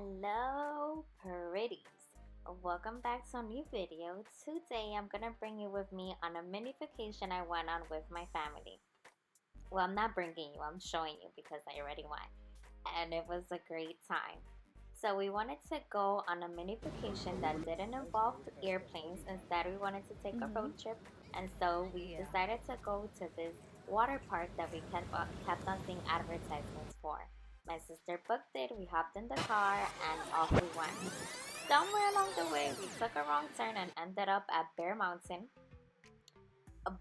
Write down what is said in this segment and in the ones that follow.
Hello pretties, welcome back to a new video. Today I'm gonna bring you with me on a mini vacation I went on with my family. Well, I'm not bringing you, I'm showing you because I already went, and it was a great time. So we wanted to go on a mini vacation that didn't involve airplanes. Instead, we wanted to take a road trip, and so we decided to go to this water park that we kept on seeing advertisements for. My sister booked it, we hopped in the car, and off we went. Somewhere along the way, we took a wrong turn and ended up at Bear Mountain,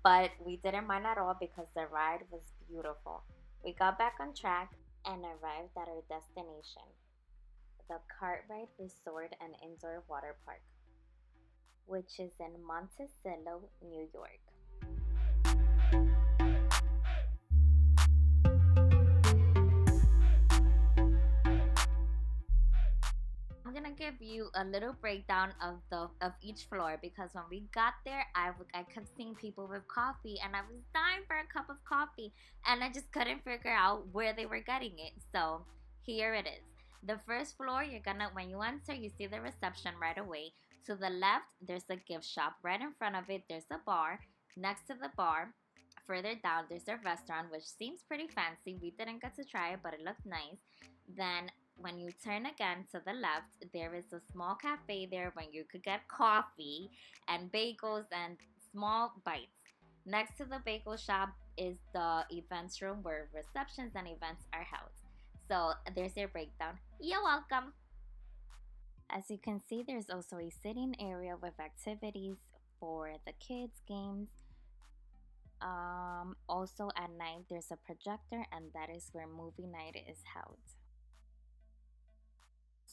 but we didn't mind at all because the ride was beautiful. We got back on track and arrived at our destination, the Kartrite Resort and Indoor Water Park, which is in Monticello, New York. I'm gonna give you a little breakdown of each floor because when we got there, I kept seeing people with coffee and I was dying for a cup of coffee and I just couldn't figure out where they were getting it. So here it is. The first floor, when you enter, you see the reception right away. To the left, there's a gift shop. Right in front of it, there's a bar. Next to the bar, further down, there's a restaurant, which seems pretty fancy. We didn't get to try it, but it looked nice. Then when you turn again to the left, there is a small cafe there when you could get coffee and bagels and small bites. Next to the bagel shop is the events room where receptions and events are held. So there's your breakdown. You're welcome. As you can see, there's also a sitting area with activities for the kids, games. Also at night, there's a projector, and that is where movie night is held.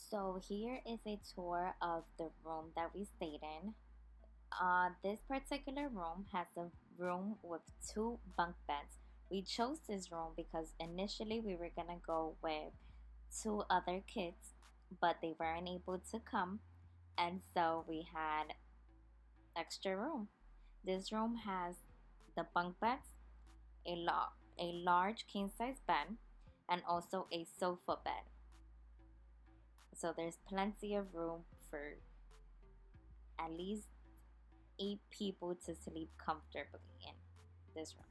So here is a tour of the room that we stayed in. This particular room has a room with 2 bunk beds. We chose this room because initially we were gonna go with 2 other kids, but they weren't able to come, and so we had extra room. This room has the bunk beds, a large king size bed, and also a sofa bed. So there's plenty of room for at least 8 people to sleep comfortably in this room.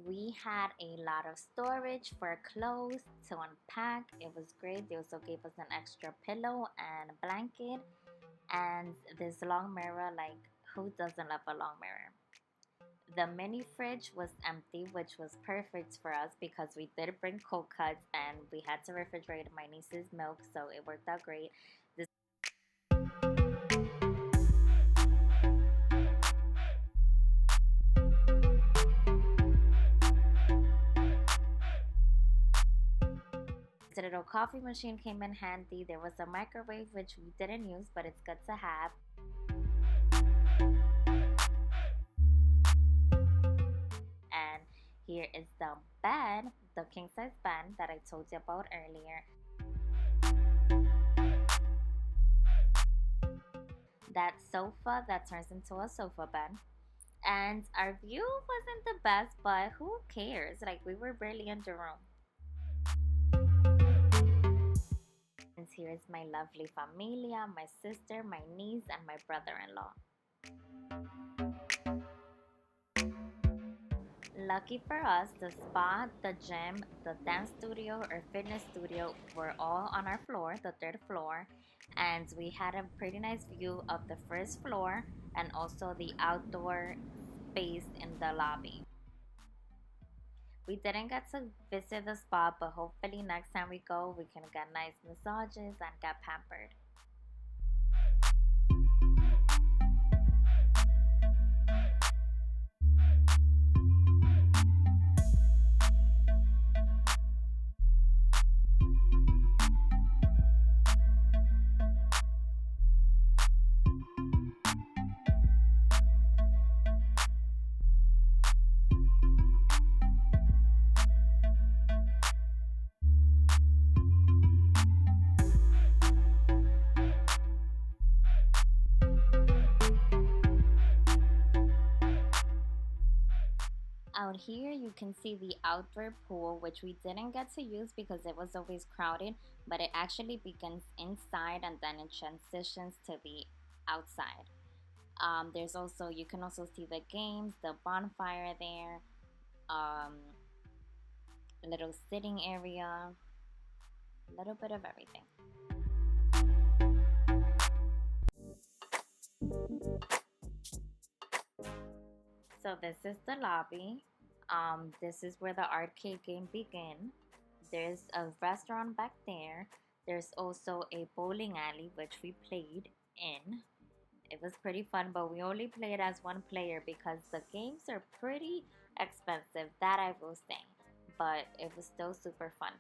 We had a lot of storage for clothes to unpack. It was great. They also gave us an extra pillow and a blanket and this long mirror. Like, who doesn't love a long mirror? The mini fridge was empty, which was perfect for us because we did bring cold cuts and we had to refrigerate my niece's milk, so it worked out great. The little coffee machine came in handy. There was a microwave, which we didn't use, but it's good to have. And here is the bed, the king size bed that I told you about earlier. That sofa that turns into a sofa bed. And our view wasn't the best, but who cares? Like, we were barely in the room. And here is my lovely familia, my sister, my niece, and my brother-in-law. Lucky for us, the spa, the gym, the dance studio or fitness studio were all on our floor, the 3rd floor, and we had a pretty nice view of the 1st floor and also the outdoor space in the lobby. We didn't get to visit the spa, but hopefully next time we go, we can get nice massages and get pampered. here you can see the outdoor pool, which we didn't get to use because it was always crowded, but it actually begins inside and then it transitions to the outside. There's also, you can also see the games, the bonfire there, a little sitting area, a little bit of everything. So this is the lobby. This is where the arcade game begin. There's a restaurant back there. There's also a bowling alley which we played in. It was pretty fun, but we only played as one player because the games are pretty expensive, that I will say. But it was still super fun.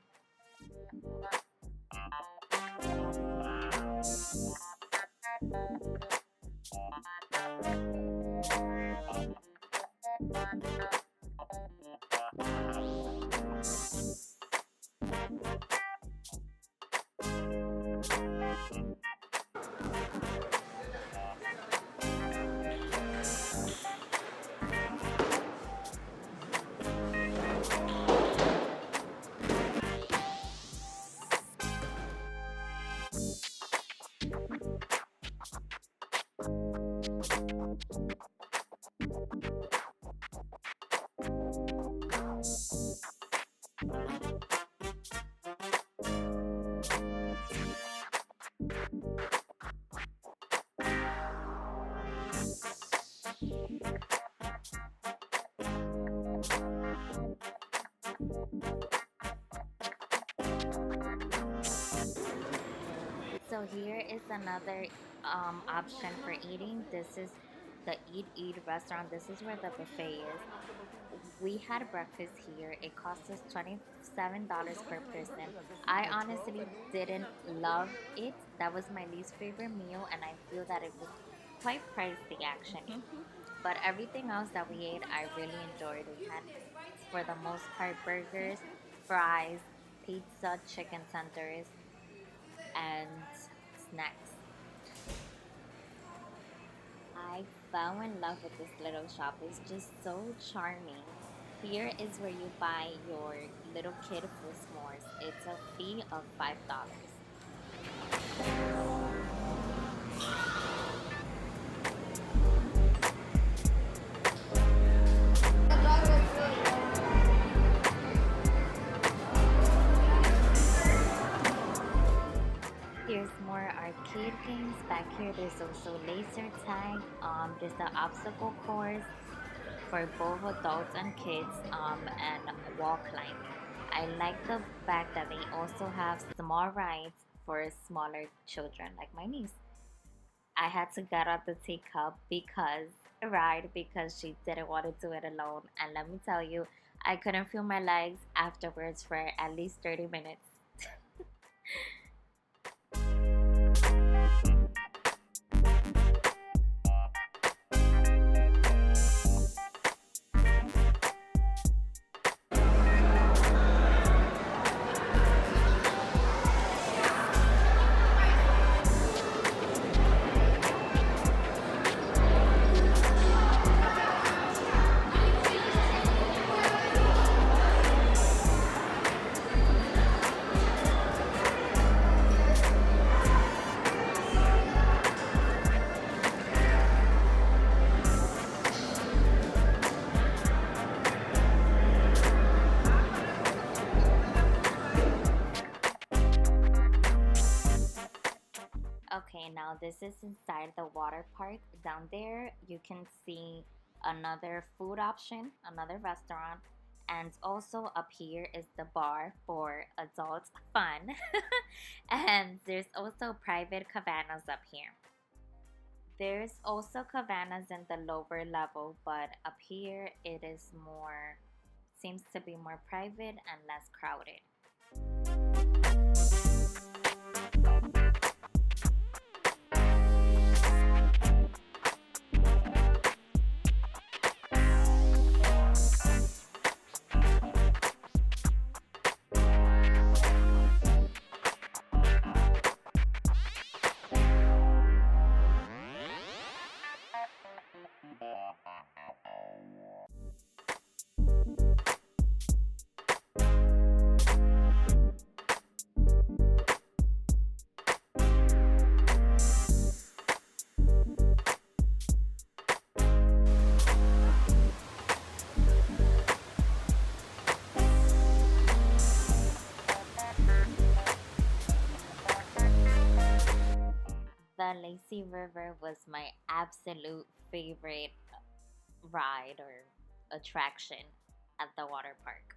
So here is another option for eating. This is the Eat restaurant. This is where the buffet is. We had breakfast here. It cost us $27 per person. I honestly didn't love it. That was my least favorite meal, and I feel that it was quite pricey actually. But everything else that we ate, I really enjoyed. We had, for the most part, burgers, fries, pizza, chicken tenders, and snacks. I fell in love with this little shop. It's just so charming. Here is where you buy your little kid food s'mores. It's a fee of $5. Here's more arcade games. Back here there's also laser tag. There's the obstacle course for both adults and kids, and wall climbing. I like the fact that they also have small rides for smaller children like my niece. I had to get out the teacup because she didn't want to do it alone, and let me tell you, I couldn't feel my legs afterwards for at least 30 minutes. Okay, now this is inside the water park. Down there, you can see another food option, another restaurant, and also up here is the bar for adult fun. And there's also private cabanas up here. There's also cabanas in the lower level, but up here it is more, seems to be more private and less crowded. Sea River was my absolute favorite ride or attraction at the water park.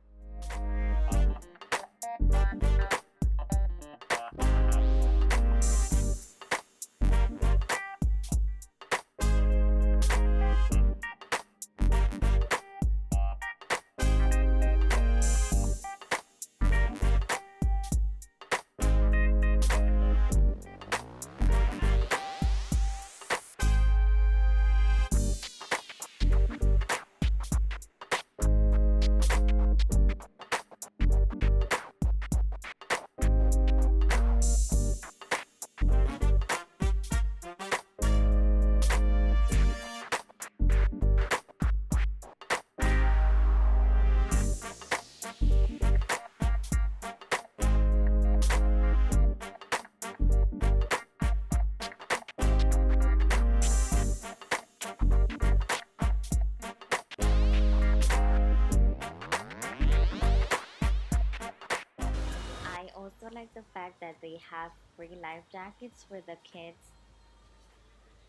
I also like the fact that they have free life jackets for the kids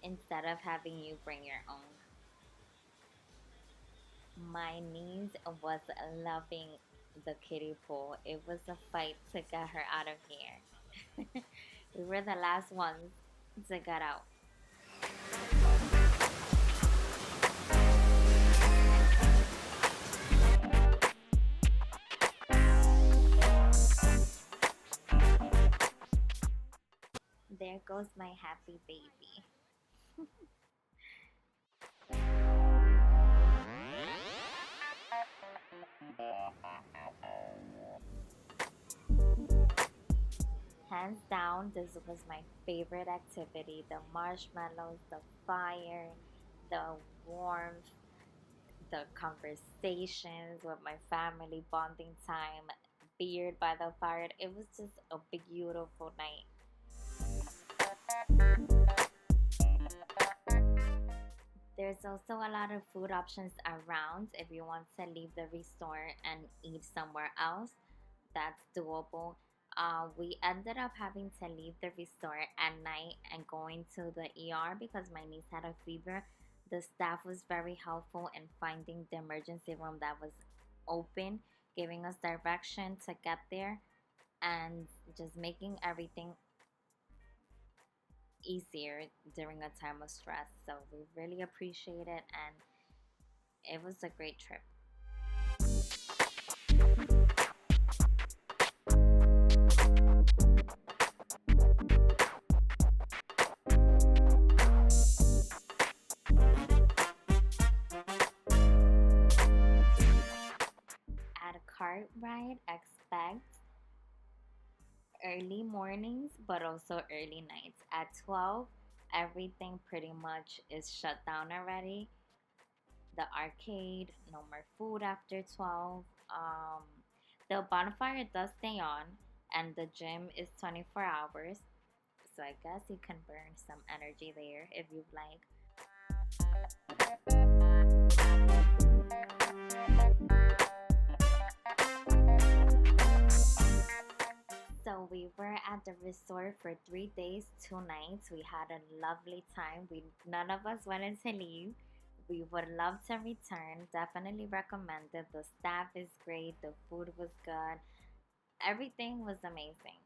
instead of having you bring your own. My niece was loving the kiddie pool. It was a fight to get her out of here. We were the last ones to get out. There goes my happy baby. Hands down, this was my favorite activity. The marshmallows, the fire, the warmth, the conversations with my family, bonding time, beard by the fire. It was just a beautiful night. There's also a lot of food options around if you want to leave the resort and eat somewhere else. That's doable. We ended up having to leave the resort at night and going to the ER because my niece had a fever. The staff was very helpful in finding the emergency room that was open, giving us direction to get there, and just making everything easier during a time of stress. So we really appreciate it, and it was a great trip. At Kartrite, expect early mornings but also early nights. At 12, everything pretty much is shut down already. The arcade, no more food after 12. The bonfire does stay on, and the gym is 24 hours. So I guess you can burn some energy there if you'd like. So we were at the resort for 3 days, 2 nights. We had a lovely time. None of us wanted to leave. We would love to return. Definitely recommend it. The staff is great. The food was good. Everything was amazing.